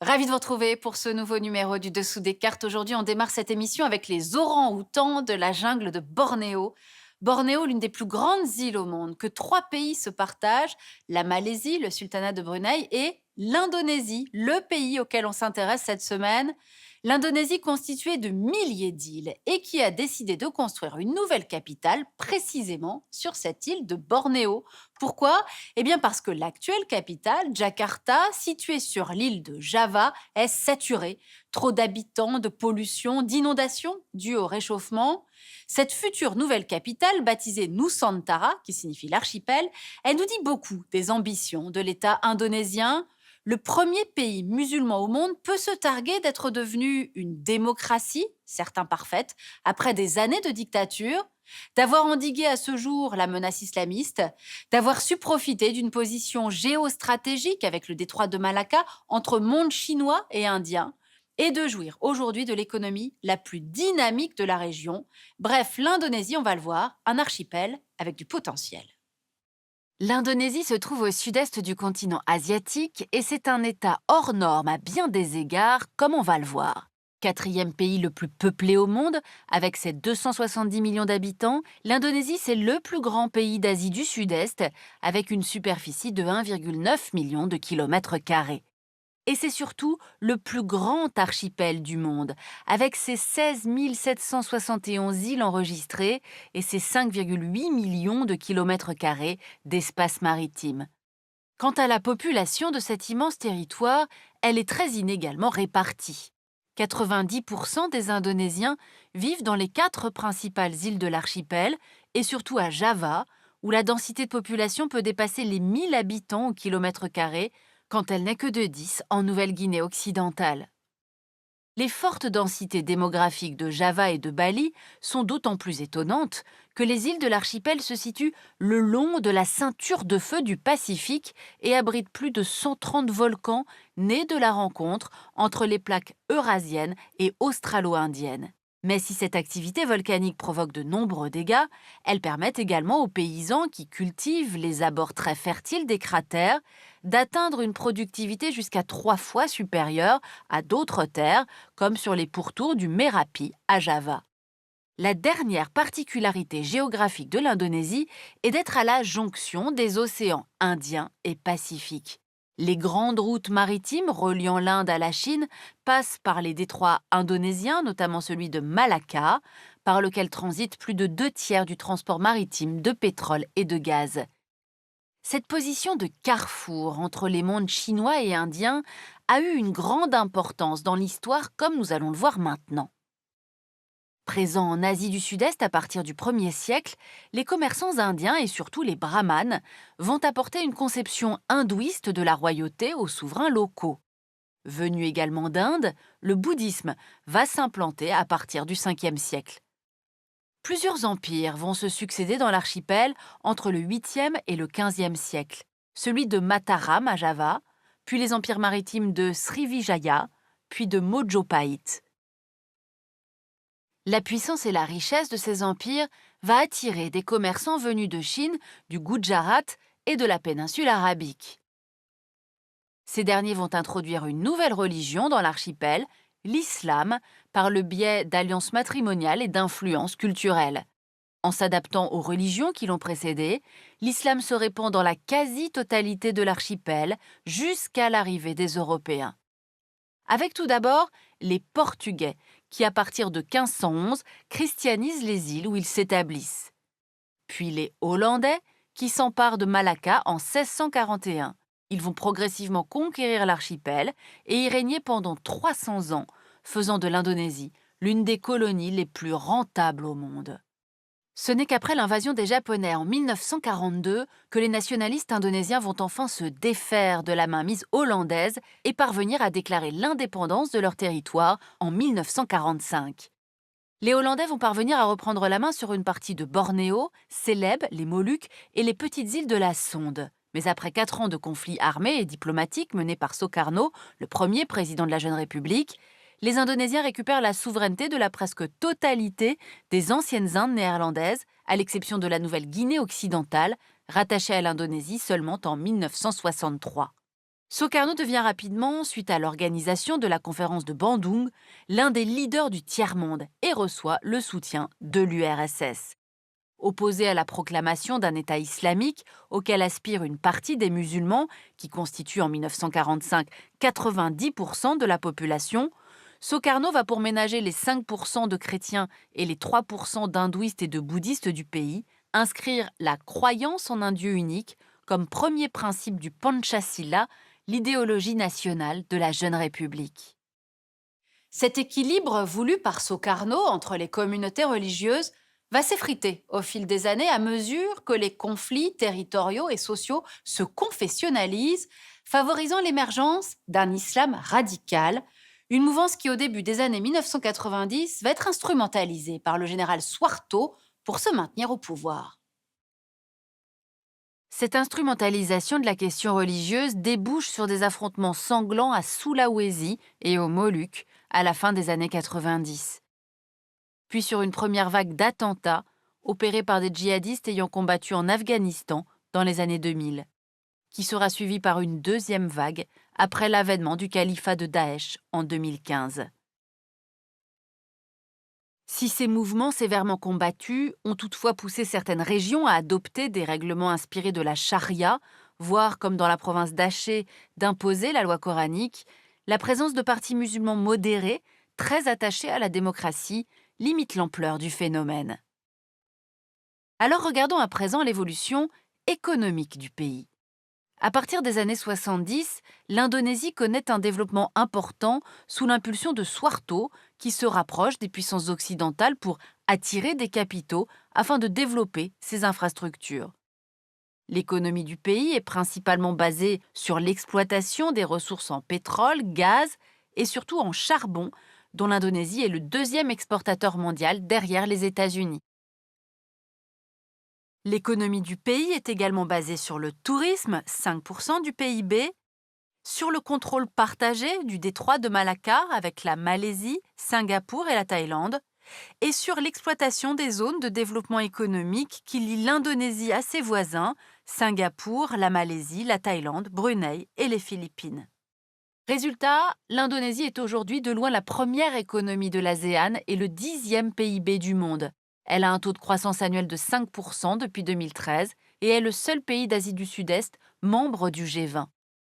Ravi de vous retrouver pour ce nouveau numéro du Dessous des cartes. Aujourd'hui, on démarre cette émission avec les orang-outans de la jungle de Bornéo. Bornéo, l'une des plus grandes îles au monde, que trois pays se partagent, la Malaisie, le sultanat de Brunei et l'Indonésie, le pays auquel on s'intéresse cette semaine. L'Indonésie constituée de milliers d'îles et qui a décidé de construire une nouvelle capitale précisément sur cette île de Bornéo. Pourquoi? Eh bien parce que l'actuelle capitale, Jakarta, située sur l'île de Java, est saturée. Trop d'habitants, de pollution, d'inondations dues au réchauffement. Cette future nouvelle capitale, baptisée Nusantara, qui signifie l'archipel, elle nous dit beaucoup des ambitions de l'État indonésien. Le premier pays musulman au monde peut se targuer d'être devenu une démocratie, certes imparfaite, après des années de dictature, d'avoir endigué à ce jour la menace islamiste, d'avoir su profiter d'une position géostratégique avec le détroit de Malacca entre monde chinois et indien, et de jouir aujourd'hui de l'économie la plus dynamique de la région. Bref, l'Indonésie, on va le voir, un archipel avec du potentiel. L'Indonésie se trouve au sud-est du continent asiatique et c'est un État hors norme à bien des égards, comme on va le voir. Quatrième pays le plus peuplé au monde, avec ses 270 millions d'habitants, l'Indonésie c'est le plus grand pays d'Asie du Sud-Est, avec une superficie de 1,9 million de kilomètres carrés. Et c'est surtout le plus grand archipel du monde, avec ses 16 771 îles enregistrées et ses 5,8 millions de kilomètres carrés d'espace maritime. Quant à la population de cet immense territoire, elle est très inégalement répartie. 90% des Indonésiens vivent dans les 4 principales îles de l'archipel et surtout à Java, où la densité de population peut dépasser les 1000 habitants au kilomètre carré, quand elle n'est que de 10 en Nouvelle-Guinée occidentale. Les fortes densités démographiques de Java et de Bali sont d'autant plus étonnantes que les îles de l'archipel se situent le long de la ceinture de feu du Pacifique et abritent plus de 130 volcans nés de la rencontre entre les plaques eurasiennes et australo-indiennes. Mais si cette activité volcanique provoque de nombreux dégâts, elle permet également aux paysans qui cultivent les abords très fertiles des cratères d'atteindre une productivité jusqu'à 3 fois supérieure à d'autres terres, comme sur les pourtours du Merapi à Java. La dernière particularité géographique de l'Indonésie est d'être à la jonction des océans Indien et Pacifique. Les grandes routes maritimes reliant l'Inde à la Chine passent par les détroits indonésiens, notamment celui de Malacca, par lequel transitent plus de 2 tiers du transport maritime de pétrole et de gaz. Cette position de carrefour entre les mondes chinois et indiens a eu une grande importance dans l'histoire, comme nous allons le voir maintenant. Présents en Asie du Sud-Est à partir du 1er siècle, les commerçants indiens et surtout les brahmanes vont apporter une conception hindouiste de la royauté aux souverains locaux. Venu également d'Inde, le bouddhisme va s'implanter à partir du 5e siècle. Plusieurs empires vont se succéder dans l'archipel entre le 8e et le 15e siècle. Celui de Mataram à Java, puis les empires maritimes de Srivijaya, puis de Mojopahit. La puissance et la richesse de ces empires va attirer des commerçants venus de Chine, du Gujarat et de la péninsule arabique. Ces derniers vont introduire une nouvelle religion dans l'archipel, l'islam, par le biais d'alliances matrimoniales et d'influences culturelles. En s'adaptant aux religions qui l'ont précédé, l'islam se répand dans la quasi-totalité de l'archipel jusqu'à l'arrivée des Européens. Avec tout d'abord les Portugais, qui à partir de 1511 christianisent les îles où ils s'établissent. Puis les Hollandais, qui s'emparent de Malacca en 1641. Ils vont progressivement conquérir l'archipel et y régner pendant 300 ans, faisant de l'Indonésie l'une des colonies les plus rentables au monde. Ce n'est qu'après l'invasion des Japonais en 1942 que les nationalistes indonésiens vont enfin se défaire de la mainmise hollandaise et parvenir à déclarer l'indépendance de leur territoire en 1945. Les Hollandais vont parvenir à reprendre la main sur une partie de Bornéo, Célèbes, les Moluques et les petites îles de la Sonde. Mais après 4 ans de conflits armés et diplomatiques menés par Soekarno, le premier président de la jeune République, les Indonésiens récupèrent la souveraineté de la presque totalité des anciennes Indes néerlandaises, à l'exception de la Nouvelle-Guinée occidentale, rattachée à l'Indonésie seulement en 1963. Sukarno devient rapidement, suite à l'organisation de la conférence de Bandung, l'un des leaders du tiers-monde et reçoit le soutien de l'URSS. Opposé à la proclamation d'un État islamique auquel aspire une partie des musulmans, qui constitue en 1945 90% de la population, Sukarno va pour ménager les 5% de chrétiens et les 3% d'hindouistes et de bouddhistes du pays, inscrire la croyance en un Dieu unique comme premier principe du Panchasila, l'idéologie nationale de la jeune République. Cet équilibre voulu par Sukarno entre les communautés religieuses va s'effriter au fil des années à mesure que les conflits territoriaux et sociaux se confessionnalisent, favorisant l'émergence d'un islam radical, une mouvance qui au début des années 1990 va être instrumentalisée par le général Suharto pour se maintenir au pouvoir. Cette instrumentalisation de la question religieuse débouche sur des affrontements sanglants à Sulawesi et aux Moluques à la fin des années 90. Puis sur une première vague d'attentats opérés par des djihadistes ayant combattu en Afghanistan dans les années 2000, qui sera suivie par une deuxième vague après l'avènement du califat de Daesh en 2015. Si ces mouvements sévèrement combattus ont toutefois poussé certaines régions à adopter des règlements inspirés de la charia, voire, comme dans la province d'Aceh, d'imposer la loi coranique, la présence de partis musulmans modérés, très attachés à la démocratie, limite l'ampleur du phénomène. Alors regardons à présent l'évolution économique du pays. À partir des années 70, l'Indonésie connaît un développement important sous l'impulsion de Suharto, qui se rapproche des puissances occidentales pour attirer des capitaux afin de développer ses infrastructures. L'économie du pays est principalement basée sur l'exploitation des ressources en pétrole, gaz et surtout en charbon, dont l'Indonésie est le deuxième exportateur mondial derrière les États-Unis. L'économie du pays est également basée sur le tourisme, 5% du PIB, sur le contrôle partagé du détroit de Malacca avec la Malaisie, Singapour et la Thaïlande, et sur l'exploitation des zones de développement économique qui lient l'Indonésie à ses voisins, Singapour, la Malaisie, la Thaïlande, Brunei et les Philippines. Résultat, l'Indonésie est aujourd'hui de loin la première économie de l'ASEAN et le 10e PIB du monde. Elle a un taux de croissance annuel de 5% depuis 2013 et est le seul pays d'Asie du Sud-Est membre du G20.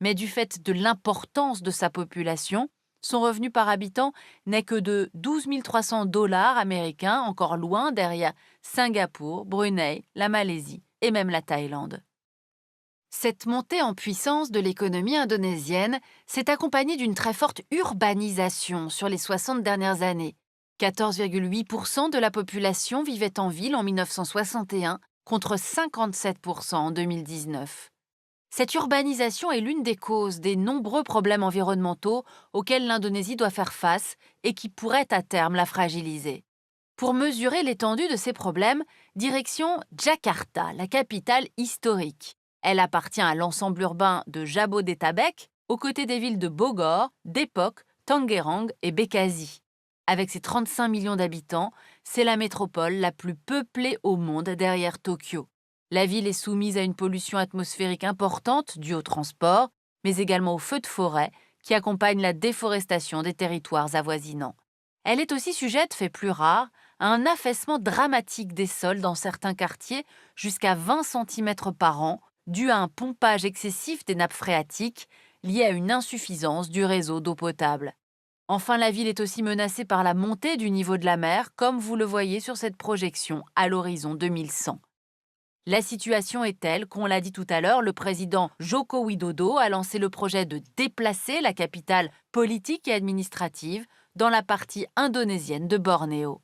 Mais du fait de l'importance de sa population, son revenu par habitant n'est que de 12 300 dollars américains, encore loin derrière Singapour, Brunei, la Malaisie et même la Thaïlande. Cette montée en puissance de l'économie indonésienne s'est accompagnée d'une très forte urbanisation sur les 60 dernières années. 14,8% de la population vivait en ville en 1961 contre 57% en 2019. Cette urbanisation est l'une des causes des nombreux problèmes environnementaux auxquels l'Indonésie doit faire face et qui pourraient à terme la fragiliser. Pour mesurer l'étendue de ces problèmes, direction Jakarta, la capitale historique. Elle appartient à l'ensemble urbain de Jabodetabek, aux côtés des villes de Bogor, Depok, Tangerang et Bekasi. Avec ses 35 millions d'habitants, c'est la métropole la plus peuplée au monde derrière Tokyo. La ville est soumise à une pollution atmosphérique importante due au transport, mais également aux feux de forêt qui accompagnent la déforestation des territoires avoisinants. Elle est aussi sujette, fait plus rare, à un affaissement dramatique des sols dans certains quartiers, jusqu'à 20 cm par an, dû à un pompage excessif des nappes phréatiques lié à une insuffisance du réseau d'eau potable. Enfin, la ville est aussi menacée par la montée du niveau de la mer, comme vous le voyez sur cette projection à l'horizon 2100. La situation est telle qu'on l'a dit tout à l'heure, le président Joko Widodo a lancé le projet de déplacer la capitale politique et administrative dans la partie indonésienne de Bornéo.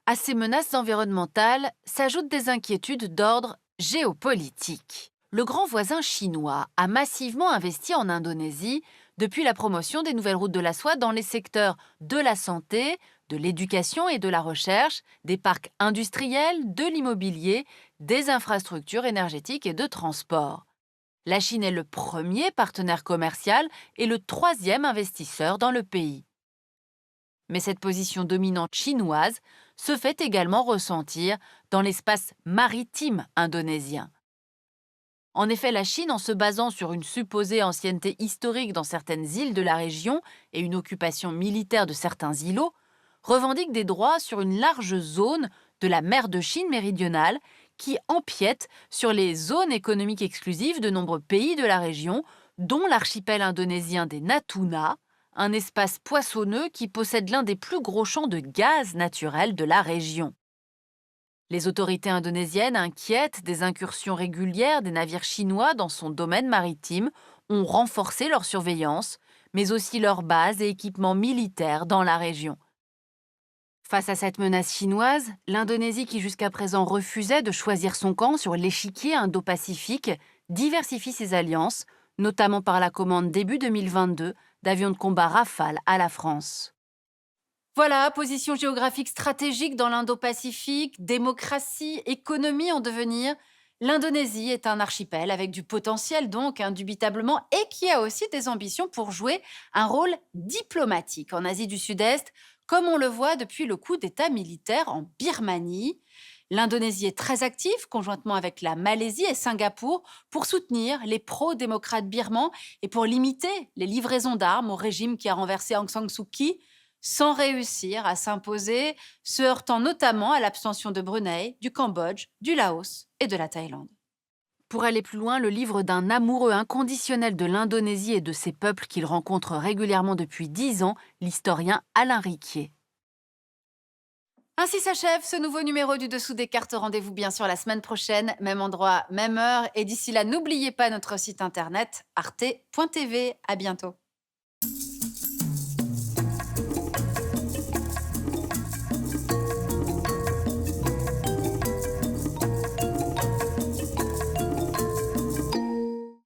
À ces menaces environnementales s'ajoutent des inquiétudes d'ordre géopolitique. Le grand voisin chinois a massivement investi en Indonésie depuis la promotion des nouvelles routes de la soie dans les secteurs de la santé, de l'éducation et de la recherche, des parcs industriels, de l'immobilier, des infrastructures énergétiques et de transport. La Chine est le premier partenaire commercial et le troisième investisseur dans le pays. Mais cette position dominante chinoise se fait également ressentir dans l'espace maritime indonésien. En effet, la Chine, en se basant sur une supposée ancienneté historique dans certaines îles de la région et une occupation militaire de certains îlots, revendique des droits sur une large zone de la mer de Chine méridionale qui empiète sur les zones économiques exclusives de nombreux pays de la région, dont l'archipel indonésien des Natuna, un espace poissonneux qui possède l'un des plus gros champs de gaz naturel de la région. Les autorités indonésiennes, inquiètes des incursions régulières des navires chinois dans son domaine maritime, ont renforcé leur surveillance, mais aussi leurs bases et équipements militaires dans la région. Face à cette menace chinoise, l'Indonésie, qui jusqu'à présent refusait de choisir son camp sur l'échiquier indo-pacifique, diversifie ses alliances, notamment par la commande début 2022 d'avions de combat Rafale à la France. Voilà, position géographique stratégique dans l'Indo-Pacifique, démocratie, économie en devenir. L'Indonésie est un archipel avec du potentiel donc indubitablement et qui a aussi des ambitions pour jouer un rôle diplomatique en Asie du Sud-Est, comme on le voit depuis le coup d'État militaire en Birmanie. L'Indonésie est très active, conjointement avec la Malaisie et Singapour, pour soutenir les pro-démocrates birmans et pour limiter les livraisons d'armes au régime qui a renversé Aung San Suu Kyi, sans réussir à s'imposer, se heurtant notamment à l'abstention de Brunei, du Cambodge, du Laos et de la Thaïlande. Pour aller plus loin, le livre d'un amoureux inconditionnel de l'Indonésie et de ses peuples qu'il rencontre régulièrement depuis 10 ans, l'historien Alain Riquier. Ainsi s'achève ce nouveau numéro du Dessous des cartes. Rendez-vous bien sûr la semaine prochaine, même endroit, même heure. Et d'ici là, n'oubliez pas notre site internet arte.tv. À bientôt.